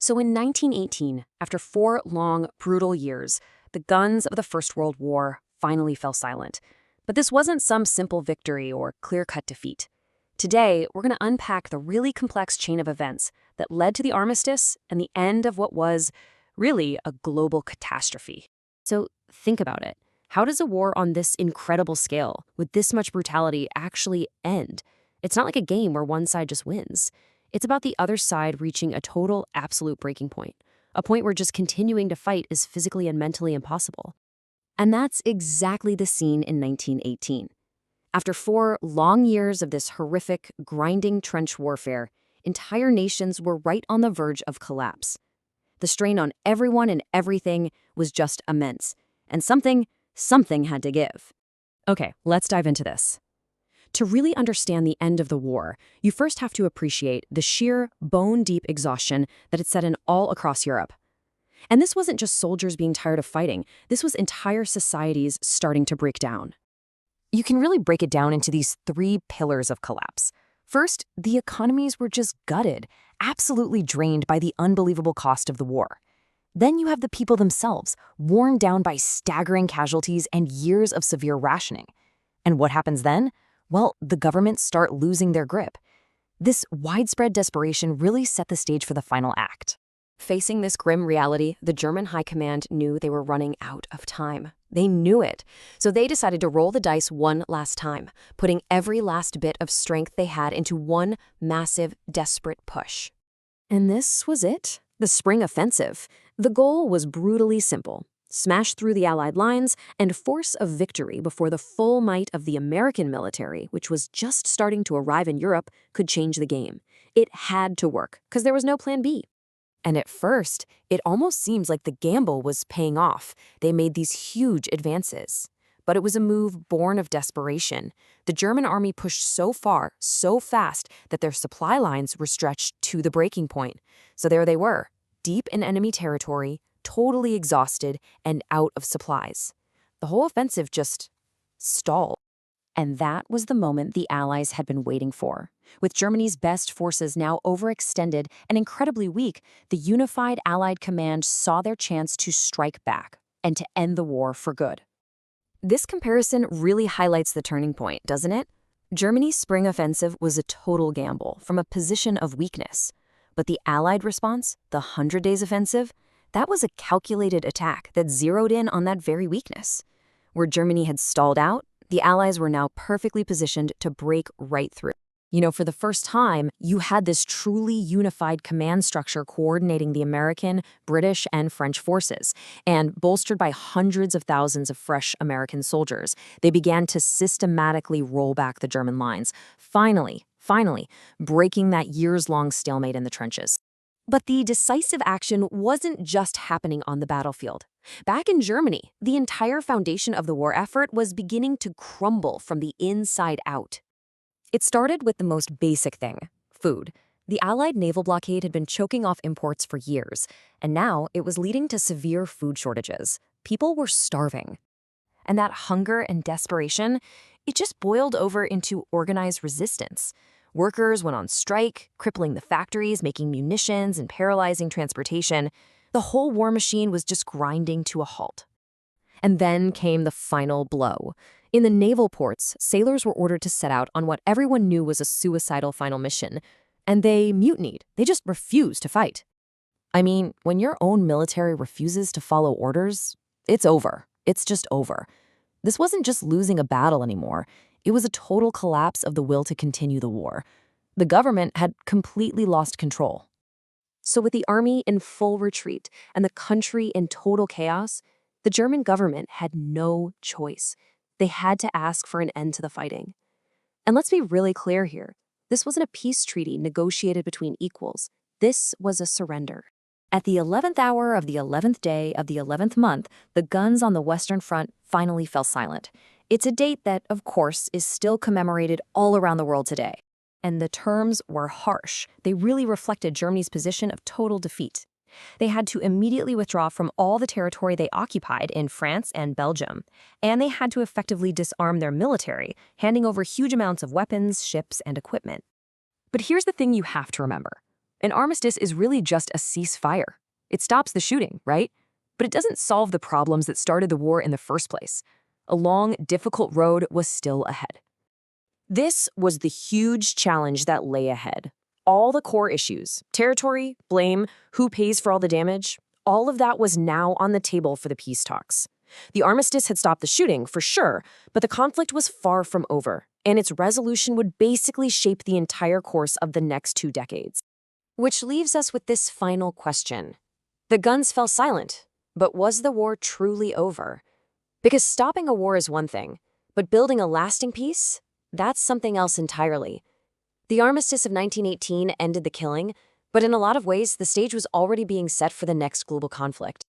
So in 1918, after 4 long, brutal years, the guns of the First World War finally fell silent. But this wasn't some simple victory or clear-cut defeat. Today, we're going to unpack the really complex chain of events that led to the Armistice and the end of what was, really, a global catastrophe. So think about it. How does a war on this incredible scale, with this much brutality, actually end? It's not like a game where one side just wins. It's about the other side reaching a total, absolute breaking point. A point where just continuing to fight is physically and mentally impossible. And that's exactly the scene in 1918. After 4 long years of this horrific, grinding trench warfare, entire nations were right on the verge of collapse. The strain on everyone and everything was just immense. And something had to give. Okay, let's dive into this. To really understand the end of the war, you first have to appreciate the sheer, bone-deep exhaustion that it set in all across Europe. And this wasn't just soldiers being tired of fighting. This was entire societies starting to break down. You can really break it down into these 3 pillars of collapse. First, the economies were just gutted, absolutely drained by the unbelievable cost of the war. Then you have the people themselves, worn down by staggering casualties and years of severe rationing. And what happens then? Well, the governments start losing their grip. This widespread desperation really set the stage for the final act. Facing this grim reality, the German high command knew they were running out of time. They knew it. So they decided to roll the dice one last time, putting every last bit of strength they had into one massive, desperate push. And this was it, the spring offensive. The goal was brutally simple: smash through the Allied lines and force a victory before the full might of the American military, which was just starting to arrive in Europe, could change the game. It had to work, because there was no plan B. And at first, it almost seems like the gamble was paying off. They made these huge advances. But it was a move born of desperation. The German army pushed so far, so fast, that their supply lines were stretched to the breaking point. So there they were, deep in enemy territory, totally exhausted and out of supplies. The whole offensive just stalled. And that was the moment the Allies had been waiting for. With Germany's best forces now overextended and incredibly weak, the unified Allied command saw their chance to strike back and to end the war for good. This comparison really highlights the turning point, doesn't it? Germany's spring offensive was a total gamble from a position of weakness. But the Allied response, the 100 Days Offensive, that was a calculated attack that zeroed in on that very weakness. Where Germany had stalled out, the Allies were now perfectly positioned to break right through. For the first time, you had this truly unified command structure coordinating the American, British, and French forces. And bolstered by hundreds of thousands of fresh American soldiers, they began to systematically roll back the German lines, finally, breaking that years-long stalemate in the trenches. But the decisive action wasn't just happening on the battlefield. Back in Germany, the entire foundation of the war effort was beginning to crumble from the inside out. It started with the most basic thing: food. The Allied naval blockade had been choking off imports for years, and now it was leading to severe food shortages. People were starving. And that hunger and desperation, it just boiled over into organized resistance. Workers went on strike, crippling the factories, making munitions and paralyzing transportation. The whole war machine was just grinding to a halt. And then came the final blow. In the naval ports, sailors were ordered to set out on what everyone knew was a suicidal final mission. And they mutinied. They just refused to fight. I mean, when your own military refuses to follow orders, it's over. It's just over. This wasn't just losing a battle anymore. It was a total collapse of the will to continue the war. The government had completely lost control. So with the army in full retreat and the country in total chaos, the German government had no choice. They had to ask for an end to the fighting. And let's be really clear here. This wasn't a peace treaty negotiated between equals. This was a surrender. At the 11th hour of the 11th day of the 11th month, the guns on the Western Front finally fell silent. It's a date that, of course, is still commemorated all around the world today. And the terms were harsh. They really reflected Germany's position of total defeat. They had to immediately withdraw from all the territory they occupied in France and Belgium. And they had to effectively disarm their military, handing over huge amounts of weapons, ships, and equipment. But here's the thing you have to remember. An armistice is really just a ceasefire. It stops the shooting, right? But it doesn't solve the problems that started the war in the first place. A long, difficult road was still ahead. This was the huge challenge that lay ahead. All the core issues, territory, blame, who pays for all the damage, all of that was now on the table for the peace talks. The armistice had stopped the shooting, for sure, but the conflict was far from over, and its resolution would basically shape the entire course of the next 2 decades. Which leaves us with this final question. The guns fell silent, but was the war truly over? Because stopping a war is one thing, but building a lasting peace? That's something else entirely. The Armistice of 1918 ended the killing, but in a lot of ways, the stage was already being set for the next global conflict.